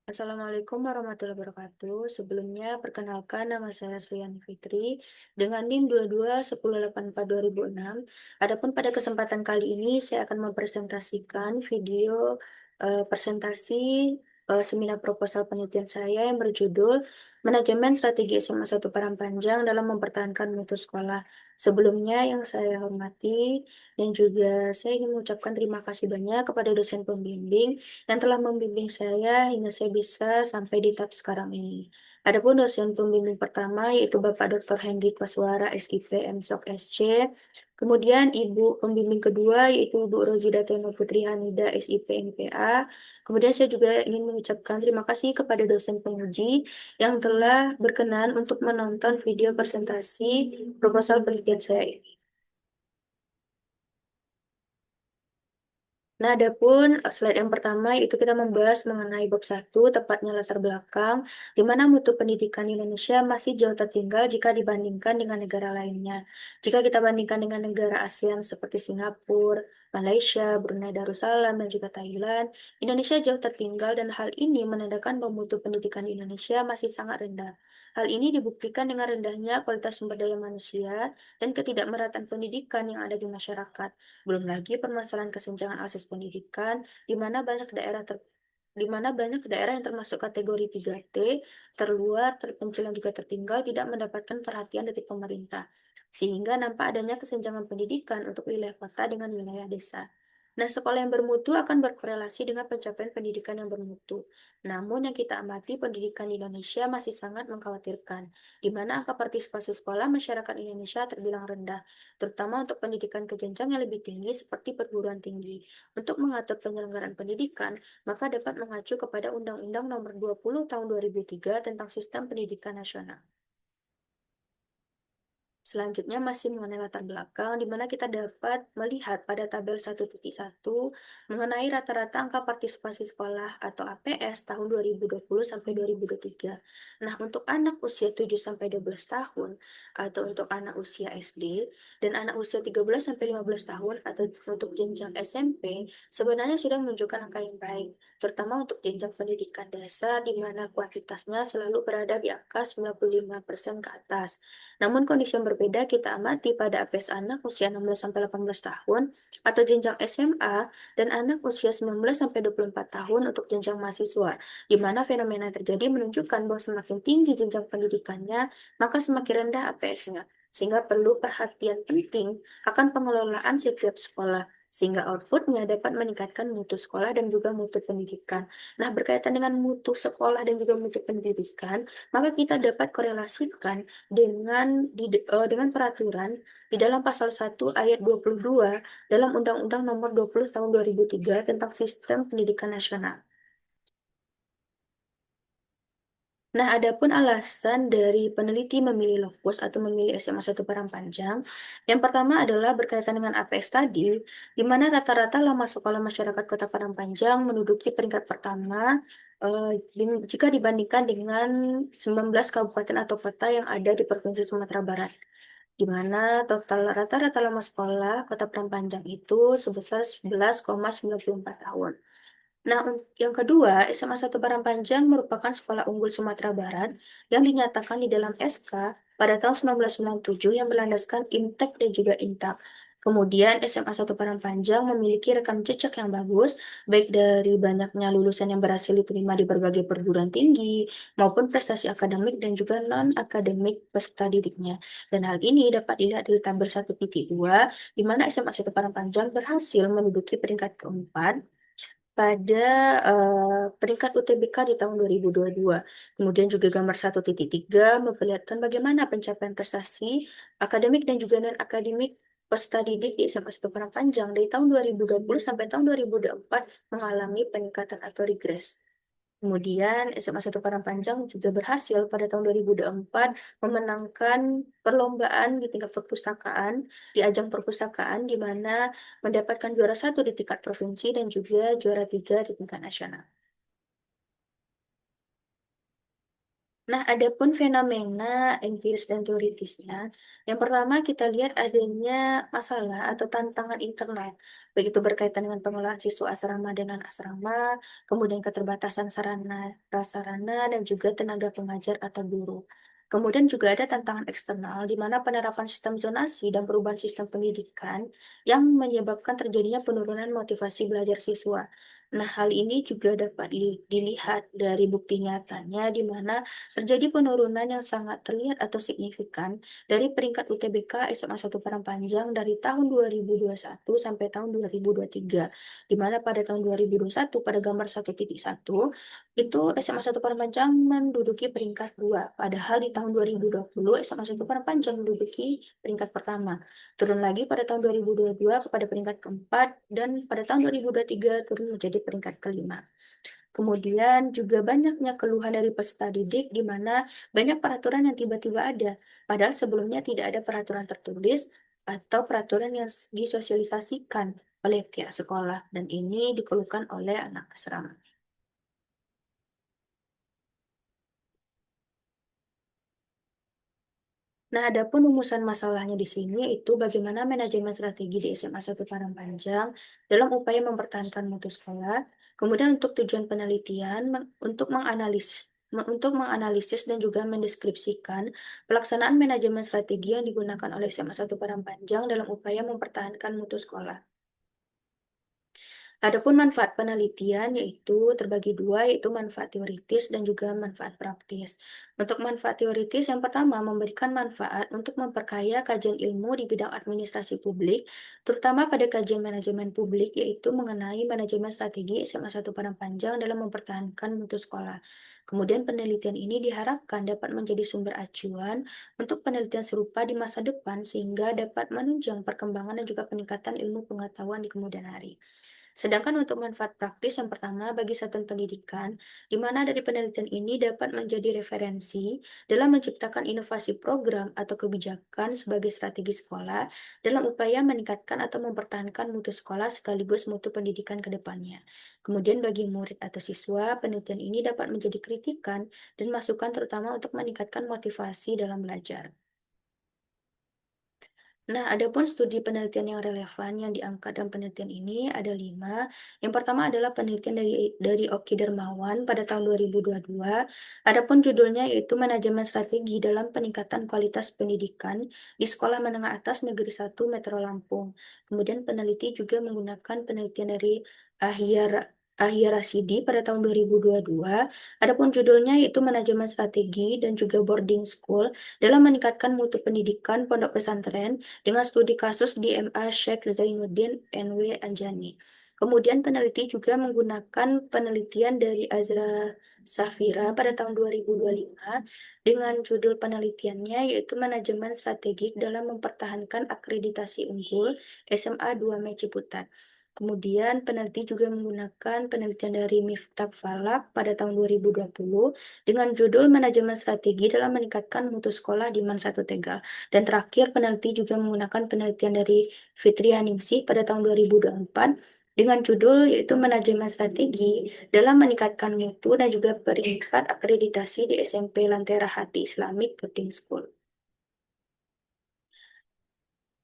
Assalamualaikum warahmatullahi wabarakatuh. Sebelumnya, perkenalkan nama saya Sriani Fitri dengan NIM 2210842006. Adapun pada kesempatan kali ini, saya akan mempresentasikan video presentasi seminar proposal penelitian saya yang berjudul Manajemen Strategi SMA 1 Parangpanjang dalam Mempertahankan Mutu Sekolah. Sebelumnya, yang saya hormati dan juga saya ingin mengucapkan terima kasih banyak kepada dosen pembimbing yang telah membimbing saya hingga saya bisa sampai di tahap sekarang ini. Adapun dosen pembimbing pertama yaitu Bapak Dr. Hendy Paswara SIP MSOK SC, kemudian Ibu pembimbing kedua yaitu Ibu Rozida Teno Putri Hanida SIP MPA. Kemudian saya juga ingin mengucapkan terima kasih kepada dosen penguji yang telah berkenan untuk menonton video presentasi proposal penelitian saya ini. Nah, adapun slide yang pertama itu kita membahas mengenai bab satu, tepatnya latar belakang, di mana mutu pendidikan Indonesia masih jauh tertinggal jika dibandingkan dengan negara lainnya. Jika kita bandingkan dengan negara ASEAN seperti Singapura, Malaysia, Brunei Darussalam, dan juga Thailand, Indonesia jauh tertinggal dan hal ini menandakan bahwa mutu pendidikan di Indonesia masih sangat rendah. Hal ini dibuktikan dengan rendahnya kualitas sumber daya manusia dan ketidakmerataan pendidikan yang ada di masyarakat. Belum lagi permasalahan kesenjangan akses pendidikan, di mana banyak daerah yang termasuk kategori 3T, terluar, terpencil, dan juga tertinggal tidak mendapatkan perhatian dari pemerintah. Sehingga nampak adanya kesenjangan pendidikan untuk wilayah kota dengan wilayah desa. Nah, sekolah yang bermutu akan berkorelasi dengan pencapaian pendidikan yang bermutu. Namun yang kita amati pendidikan di Indonesia masih sangat mengkhawatirkan, di mana angka partisipasi sekolah masyarakat Indonesia terbilang rendah terutama untuk pendidikan ke jenjang yang lebih tinggi seperti perguruan tinggi. Untuk mengatur penyelenggaraan pendidikan, maka dapat mengacu kepada Undang-Undang Nomor 20 Tahun 2003 tentang Sistem Pendidikan Nasional. Selanjutnya masih mengenai latar belakang, di mana kita dapat melihat pada tabel 1.1 mengenai rata-rata angka partisipasi sekolah atau APS tahun 2020 sampai 2023. Nah, untuk anak usia 7 sampai 12 tahun atau untuk anak usia SD dan anak usia 13 sampai 15 tahun atau untuk jenjang SMP sebenarnya sudah menunjukkan angka yang baik, terutama untuk jenjang pendidikan dasar di mana kuantitasnya selalu berada di angka 95% ke atas. Namun kondisi yang berbeda kita amati pada APS anak usia 16-18 tahun atau jenjang SMA dan anak usia 19-24 tahun untuk jenjang mahasiswa, di mana fenomena yang terjadi menunjukkan bahwa semakin tinggi jenjang pendidikannya, maka semakin rendah APS-nya. Sehingga perlu perhatian penting akan pengelolaan setiap sekolah, sehingga outputnya dapat meningkatkan mutu sekolah dan juga mutu pendidikan. Nah, berkaitan dengan mutu sekolah dan juga mutu pendidikan, maka kita dapat korelasikan dengan peraturan di dalam pasal 1 ayat 22 dalam Undang-Undang Nomor 20 Tahun 2003 tentang Sistem Pendidikan Nasional. Nah, adapun alasan dari peneliti memilih Lofus atau memilih SMA 1 Parangpanjang, yang pertama adalah berkaitan dengan APS tadi, di mana rata-rata lama sekolah masyarakat Kota Parangpanjang menduduki peringkat pertama jika dibandingkan dengan 19 kabupaten atau kota yang ada di Provinsi Sumatera Barat, di mana total rata-rata lama sekolah Kota Parangpanjang itu sebesar 11,94 tahun. Nah, yang kedua, SMA 1 Parangpanjang merupakan sekolah unggul Sumatera Barat yang dinyatakan di dalam SK pada tahun 1997 yang berlandaskan IMTEK dan juga INTAP. Kemudian SMA 1 Parangpanjang memiliki rekam jejak yang bagus, baik dari banyaknya lulusan yang berhasil diterima di berbagai perguruan tinggi, maupun prestasi akademik dan juga non-akademik peserta didiknya. Dan hal ini dapat dilihat dari tabel 1.2, di mana SMA 1 Parangpanjang berhasil menduduki peringkat keempat pada peringkat UTBK di tahun 2022. Kemudian juga gambar 1.3 memperlihatkan bagaimana pencapaian prestasi akademik dan juga non-akademik peserta didik di SMA 1 Parangpanjang dari tahun 2020 sampai tahun 2024 mengalami peningkatan atau regres. Kemudian SMA 1 Parangpanjang juga berhasil pada tahun 2024 memenangkan perlombaan di tingkat perpustakaan, di ajang perpustakaan di mana mendapatkan juara satu di tingkat provinsi dan juga juara tiga di tingkat nasional. Nah, adapun fenomena empiris dan teoritisnya, yang pertama kita lihat adanya masalah atau tantangan internal, baik itu berkaitan dengan pengelolaan siswa asrama dan non-asrama, kemudian keterbatasan sarana, prasarana, dan juga tenaga pengajar atau guru. Kemudian juga ada tantangan eksternal, di mana penerapan sistem zonasi dan perubahan sistem pendidikan yang menyebabkan terjadinya penurunan motivasi belajar siswa. Nah, hal ini juga dapat dilihat dari bukti nyatanya, di mana terjadi penurunan yang sangat terlihat atau signifikan dari peringkat UTBK SMA 1 Parangpanjang dari tahun 2021 sampai tahun 2023. Di mana pada tahun 2021 pada gambar 1.1 itu SMA 1 Parangpanjang menduduki peringkat 2. Padahal di tahun 2020 SMA 1 Parangpanjang menduduki peringkat pertama. Turun lagi pada tahun 2022 kepada peringkat keempat dan pada tahun 2023 turun menjadi peringkat kelima. Kemudian juga banyaknya keluhan dari peserta didik di mana banyak peraturan yang tiba-tiba ada, padahal sebelumnya tidak ada peraturan tertulis atau peraturan yang disosialisasikan oleh pihak sekolah, dan ini dikeluhkan oleh anak asrama. Nah, adapun rumusan masalahnya di sini itu bagaimana manajemen strategi di SMA 1 Parangpanjang dalam upaya mempertahankan mutu sekolah, kemudian untuk tujuan penelitian, untuk menganalisis dan juga mendeskripsikan pelaksanaan manajemen strategi yang digunakan oleh SMA 1 Parangpanjang dalam upaya mempertahankan mutu sekolah. Adapun manfaat penelitian yaitu terbagi dua, yaitu manfaat teoritis dan juga manfaat praktis. Untuk manfaat teoritis, yang pertama memberikan manfaat untuk memperkaya kajian ilmu di bidang administrasi publik, terutama pada kajian manajemen publik, yaitu mengenai manajemen strategi SMA 1 Padang dalam mempertahankan mutu sekolah. Kemudian penelitian ini diharapkan dapat menjadi sumber acuan untuk penelitian serupa di masa depan sehingga dapat menunjang perkembangan dan juga peningkatan ilmu pengetahuan di kemudian hari. Sedangkan untuk manfaat praktis yang pertama bagi satuan pendidikan, di mana dari penelitian ini dapat menjadi referensi dalam menciptakan inovasi program atau kebijakan sebagai strategi sekolah dalam upaya meningkatkan atau mempertahankan mutu sekolah sekaligus mutu pendidikan ke depannya. Kemudian bagi murid atau siswa, penelitian ini dapat menjadi kritikan dan masukan terutama untuk meningkatkan motivasi dalam belajar. Nah, adapun studi penelitian yang relevan yang diangkat dalam penelitian ini ada 5. Yang pertama adalah penelitian dari Oki Dermawan pada tahun 2022. Adapun judulnya yaitu Manajemen Strategi dalam Peningkatan Kualitas Pendidikan di Sekolah Menengah Atas Negeri 1 Metro Lampung. Kemudian peneliti juga menggunakan penelitian dari Ahya Rasidi pada tahun 2022. Adapun judulnya yaitu Manajemen Strategi dan juga Boarding School dalam meningkatkan mutu pendidikan pondok pesantren dengan studi kasus di MA Sheikh Zainuddin NW Anjani. Kemudian peneliti juga menggunakan penelitian dari Azra Safira pada tahun 2025 dengan judul penelitiannya yaitu Manajemen Strategik dalam Mempertahankan Akreditasi Unggul SMA 2 Ciputat. Kemudian peneliti juga menggunakan penelitian dari Miftah Falak pada tahun 2020 dengan judul Manajemen Strategi dalam Meningkatkan Mutu Sekolah di Man 1 Tegal. Dan terakhir, peneliti juga menggunakan penelitian dari Fitrianingsih pada tahun 2024 dengan judul yaitu Manajemen Strategi dalam Meningkatkan Mutu dan juga Peringkat Akreditasi di SMP Lentera Hati Islamic Boarding School.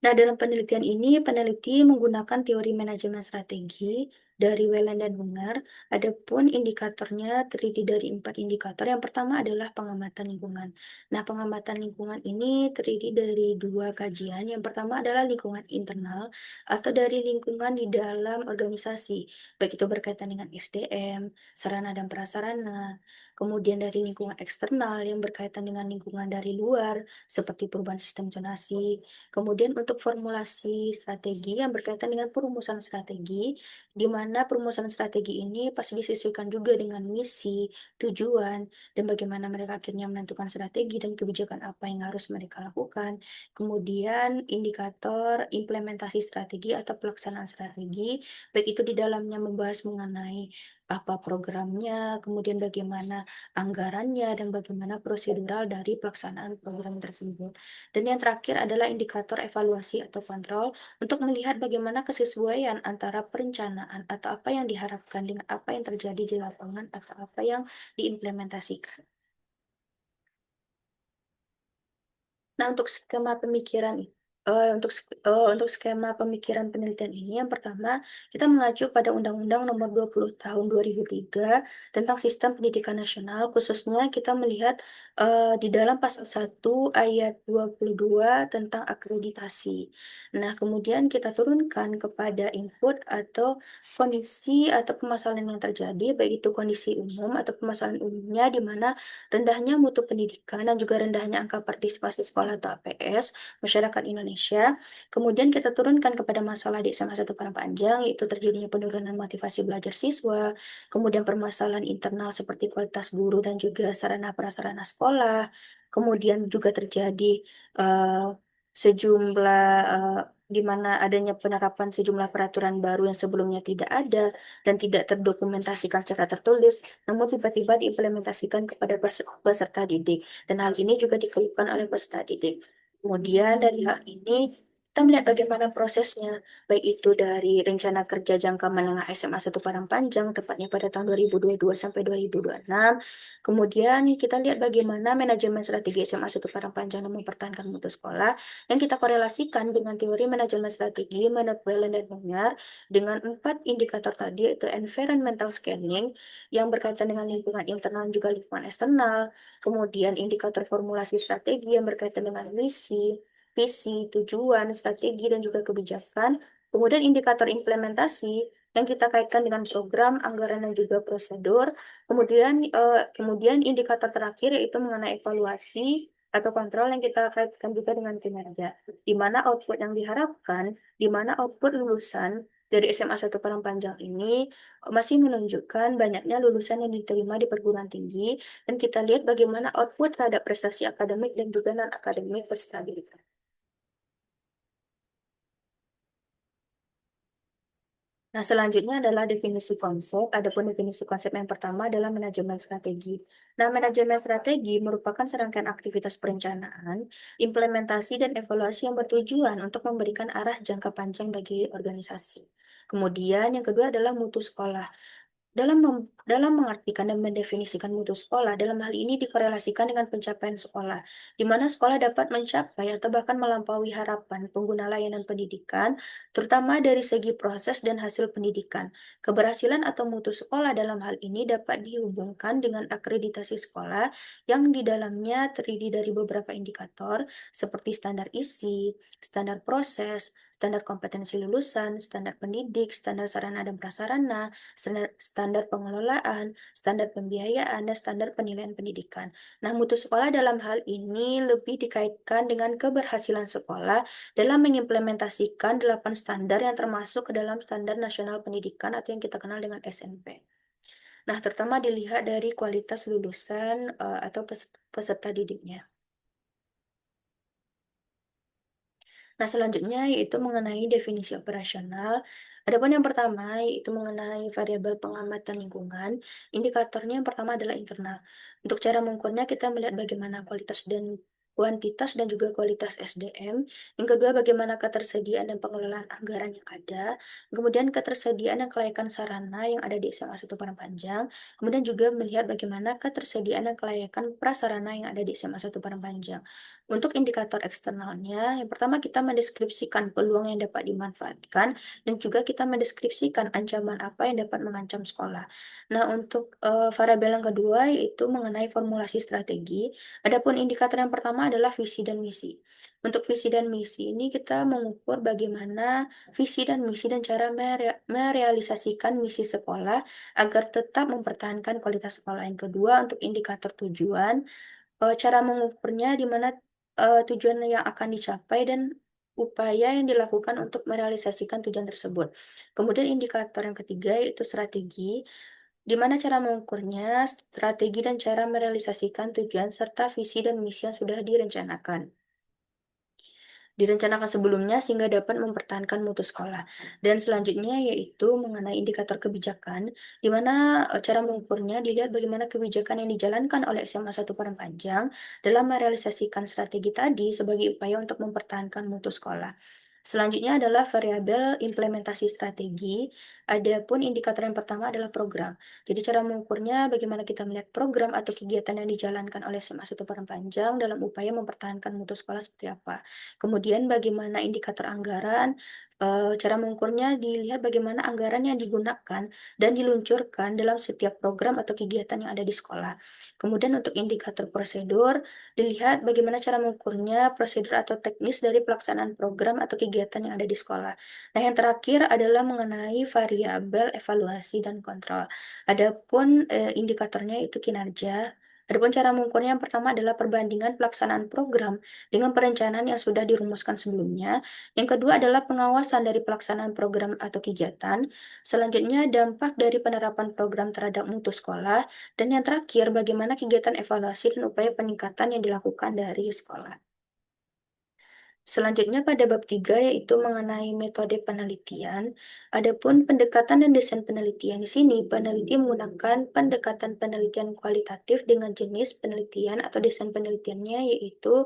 Nah, dalam penelitian ini, peneliti menggunakan teori manajemen strategi dari Whelan dan Bungar. Adapun indikatornya terdiri dari 4 indikator. Yang pertama adalah pengamatan lingkungan. Nah, pengamatan lingkungan ini terdiri dari 2 kajian. Yang pertama adalah lingkungan internal atau dari lingkungan di dalam organisasi, baik itu berkaitan dengan SDM, sarana dan prasarana. Kemudian dari lingkungan eksternal yang berkaitan dengan lingkungan dari luar, seperti perubahan sistem zonasi. Kemudian untuk formulasi strategi yang berkaitan dengan perumusan strategi, di mana perumusan strategi ini pasti disesuaikan juga dengan misi, tujuan, dan bagaimana mereka akhirnya menentukan strategi dan kebijakan apa yang harus mereka lakukan. Kemudian indikator implementasi strategi atau pelaksanaan strategi, baik itu di dalamnya membahas mengenai apa programnya, kemudian bagaimana anggarannya, dan bagaimana prosedural dari pelaksanaan program tersebut. Dan yang terakhir adalah indikator evaluasi atau kontrol untuk melihat bagaimana kesesuaian antara perencanaan atau apa yang diharapkan dengan apa yang terjadi di lapangan atau apa yang diimplementasikan. Nah, untuk skema pemikiran penelitian ini, yang pertama, kita mengacu pada Undang-Undang Nomor 20 Tahun 2003 tentang Sistem Pendidikan Nasional, khususnya kita melihat di dalam pasal 1 ayat 22 tentang akreditasi. Nah, kemudian kita turunkan kepada input atau kondisi atau permasalahan yang terjadi, baik itu kondisi umum atau permasalahan umumnya, di mana rendahnya mutu pendidikan dan juga rendahnya angka partisipasi sekolah atau APS masyarakat Indonesia. Kemudian kita turunkan kepada masalah di SMA 1 Padang Panjang, yaitu terjadinya penurunan motivasi belajar siswa, kemudian permasalahan internal seperti kualitas guru dan juga sarana prasarana sekolah, kemudian juga terjadi eh, sejumlah di mana adanya penerapan sejumlah peraturan baru yang sebelumnya tidak ada dan tidak terdokumentasikan secara tertulis, namun tiba-tiba diimplementasikan kepada peserta didik. Dan hal ini juga dikeluhkan oleh peserta didik. Kemudian dari hal ini, kita melihat bagaimana prosesnya, baik itu dari rencana kerja jangka menengah SMA 1 Padang Panjang, tepatnya pada tahun 2022 sampai 2026. Kemudian kita lihat bagaimana manajemen strategi SMA 1 Padang Panjang dalam mempertahankan mutu sekolah, yang kita korelasikan dengan teori manajemen strategi menurut Whelan dan Munger, dengan 4 indikator tadi, yaitu environmental scanning, yang berkaitan dengan lingkungan internal dan juga lingkungan eksternal, kemudian indikator formulasi strategi yang berkaitan dengan misi, visi, tujuan, strategi, dan juga kebijakan. Kemudian indikator implementasi yang kita kaitkan dengan program, anggaran, dan juga prosedur. Kemudian indikator terakhir yaitu mengenai evaluasi atau kontrol yang kita kaitkan juga dengan kinerja. Di mana output yang diharapkan, di mana output lulusan dari SMA 1 Padang Panjang ini masih menunjukkan banyaknya lulusan yang diterima di perguruan tinggi, dan kita lihat bagaimana output terhadap prestasi akademik dan juga non-akademik peserta didik. Nah, selanjutnya adalah definisi konsep. Adapun definisi konsep yang pertama adalah manajemen strategi. Nah, manajemen strategi merupakan serangkaian aktivitas perencanaan, implementasi, dan evaluasi yang bertujuan untuk memberikan arah jangka panjang bagi organisasi. Kemudian, yang kedua adalah mutu sekolah. Dalam mengartikan dan mendefinisikan mutu sekolah, dalam hal ini dikorelasikan dengan pencapaian sekolah, di mana sekolah dapat mencapai atau bahkan melampaui harapan pengguna layanan pendidikan, terutama dari segi proses dan hasil pendidikan. Keberhasilan atau mutu sekolah dalam hal ini dapat dihubungkan dengan akreditasi sekolah yang di dalamnya terdiri dari beberapa indikator seperti standar isi, standar proses, standar kompetensi lulusan, standar pendidik, standar sarana dan prasarana, standar pengelolaan, standar pembiayaan, dan standar penilaian pendidikan. Nah, mutu sekolah dalam hal ini lebih dikaitkan dengan keberhasilan sekolah dalam mengimplementasikan 8 standar yang termasuk ke dalam Standar Nasional Pendidikan atau yang kita kenal dengan SMP. Nah, terutama dilihat dari kualitas lulusan atau peserta didiknya. Nah, selanjutnya yaitu mengenai definisi operasional. Adapun yang pertama yaitu mengenai variabel pengamatan lingkungan. Indikatornya yang pertama adalah internal. Untuk cara mengukurnya kita melihat bagaimana kualitas dan kuantitas dan juga kualitas SDM. Yang kedua, bagaimana ketersediaan dan pengelolaan anggaran yang ada. Kemudian ketersediaan dan kelayakan sarana yang ada di SMA 1 Padang Panjang. Kemudian juga melihat bagaimana ketersediaan dan kelayakan prasarana yang ada di SMA 1 Padang Panjang. Untuk indikator eksternalnya, yang pertama kita mendeskripsikan peluang yang dapat dimanfaatkan dan juga kita mendeskripsikan ancaman apa yang dapat mengancam sekolah. Nah, untuk variabel yang kedua yaitu mengenai formulasi strategi. Adapun indikator yang pertama adalah visi dan misi. Untuk visi dan misi ini kita mengukur bagaimana visi dan misi dan cara merealisasikan misi sekolah agar tetap mempertahankan kualitas sekolah. Yang kedua, untuk indikator tujuan, cara mengukurnya di mana tujuan yang akan dicapai dan upaya yang dilakukan untuk merealisasikan tujuan tersebut. Kemudian indikator yang ketiga yaitu strategi, di mana cara mengukurnya, strategi dan cara merealisasikan tujuan serta visi dan misi yang sudah direncanakan sebelumnya sehingga dapat mempertahankan mutu sekolah. Dan selanjutnya yaitu mengenai indikator kebijakan, di mana cara mengukurnya dilihat bagaimana kebijakan yang dijalankan oleh SMA 1 Padang Panjang dalam merealisasikan strategi tadi sebagai upaya untuk mempertahankan mutu sekolah. Selanjutnya adalah variabel implementasi strategi. Adapun indikator yang pertama adalah program. Jadi cara mengukurnya bagaimana kita melihat program atau kegiatan yang dijalankan oleh SMA Satu Parang Panjang dalam upaya mempertahankan mutu sekolah seperti apa. Kemudian bagaimana indikator anggaran, cara mengukurnya dilihat bagaimana anggaran yang digunakan dan diluncurkan dalam setiap program atau kegiatan yang ada di sekolah. Kemudian untuk indikator prosedur, dilihat bagaimana cara mengukurnya, prosedur atau teknis dari pelaksanaan program atau kegiatan yang ada di sekolah. Nah, yang terakhir adalah mengenai variabel evaluasi dan kontrol. Adapun indikatornya itu kinerja. Adapun cara mengukurnya yang pertama adalah perbandingan pelaksanaan program dengan perencanaan yang sudah dirumuskan sebelumnya. Yang kedua adalah pengawasan dari pelaksanaan program atau kegiatan. Selanjutnya, dampak dari penerapan program terhadap mutu sekolah. Dan yang terakhir, bagaimana kegiatan evaluasi dan upaya peningkatan yang dilakukan dari sekolah. Selanjutnya pada bab 3 yaitu mengenai metode penelitian. Adapun pendekatan dan desain penelitian di sini, peneliti menggunakan pendekatan penelitian kualitatif dengan jenis penelitian atau desain penelitiannya yaitu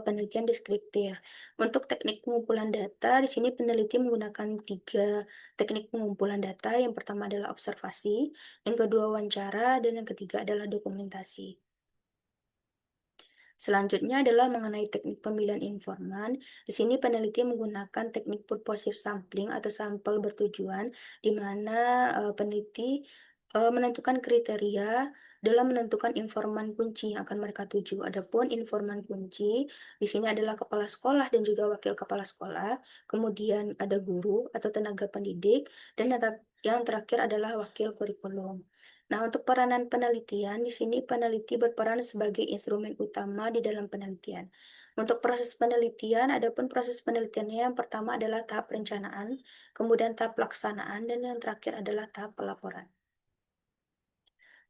penelitian deskriptif. Untuk teknik pengumpulan data, di sini peneliti menggunakan tiga teknik pengumpulan data. Yang pertama adalah observasi, yang kedua wawancara, dan yang ketiga adalah dokumentasi. Selanjutnya adalah mengenai teknik pemilihan informan. Di sini peneliti menggunakan teknik purposive sampling atau sampel bertujuan, di mana peneliti menentukan kriteria dalam menentukan informan kunci yang akan mereka tuju. Adapun informan kunci di sini adalah kepala sekolah dan juga wakil kepala sekolah, kemudian ada guru atau tenaga pendidik, dan yang terakhir adalah wakil kurikulum. Nah, untuk peranan penelitian, di sini peneliti berperan sebagai instrumen utama di dalam penelitian. Untuk proses penelitian, adapun proses penelitiannya yang pertama adalah tahap perencanaan, kemudian tahap pelaksanaan, dan yang terakhir adalah tahap pelaporan.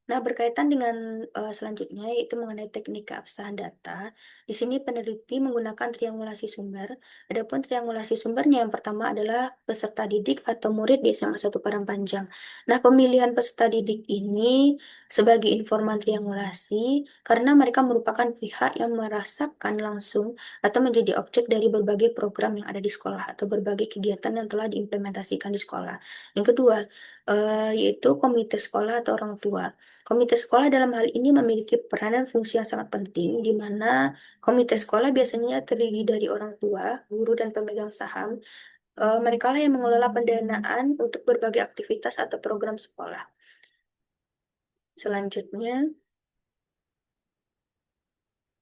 Nah, berkaitan dengan selanjutnya yaitu mengenai teknik keabsahan data. Di sini peneliti menggunakan triangulasi sumber. Adapun triangulasi sumbernya yang pertama adalah peserta didik atau murid di SMA 1 Padang Panjang. Nah, pemilihan peserta didik ini sebagai informan triangulasi karena mereka merupakan pihak yang merasakan langsung atau menjadi objek dari berbagai program yang ada di sekolah atau berbagai kegiatan yang telah diimplementasikan di sekolah. Yang kedua, yaitu komite sekolah atau orang tua. Komite sekolah dalam hal ini memiliki peran dan fungsi yang sangat penting, di mana komite sekolah biasanya terdiri dari orang tua, guru, dan pemegang saham. Mereka lah yang mengelola pendanaan untuk berbagai aktivitas atau program sekolah. Selanjutnya,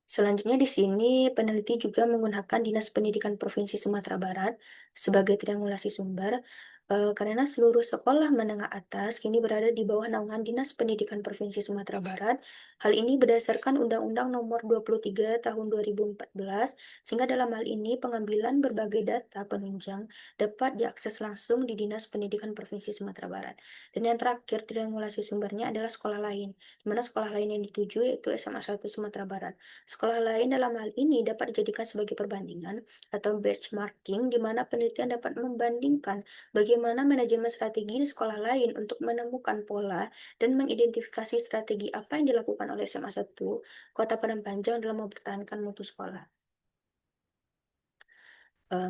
Selanjutnya di sini peneliti juga menggunakan Dinas Pendidikan Provinsi Sumatera Barat sebagai triangulasi sumber karena seluruh sekolah menengah atas kini berada di bawah naungan Dinas Pendidikan Provinsi Sumatera Barat. Hal ini berdasarkan Undang-Undang Nomor 23 Tahun 2014, sehingga dalam hal ini pengambilan berbagai data penunjang dapat diakses langsung di Dinas Pendidikan Provinsi Sumatera Barat. Dan yang terakhir triangulasi sumbernya adalah sekolah lain, di mana sekolah lain yang dituju yaitu SMA 1 Sumatera Barat. Sekolah lain dalam hal ini dapat dijadikan sebagai perbandingan atau benchmarking di mana penelitian dapat membandingkan bagaimana manajemen strategi di sekolah lain untuk menemukan pola dan mengidentifikasi strategi apa yang dilakukan oleh SMA 1 Kota Padang Panjang dalam mempertahankan mutu sekolah.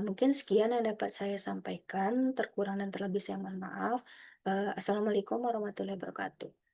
Mungkin sekian yang dapat saya sampaikan, terkurang dan terlebih saya mohon maaf. Assalamualaikum warahmatullahi wabarakatuh.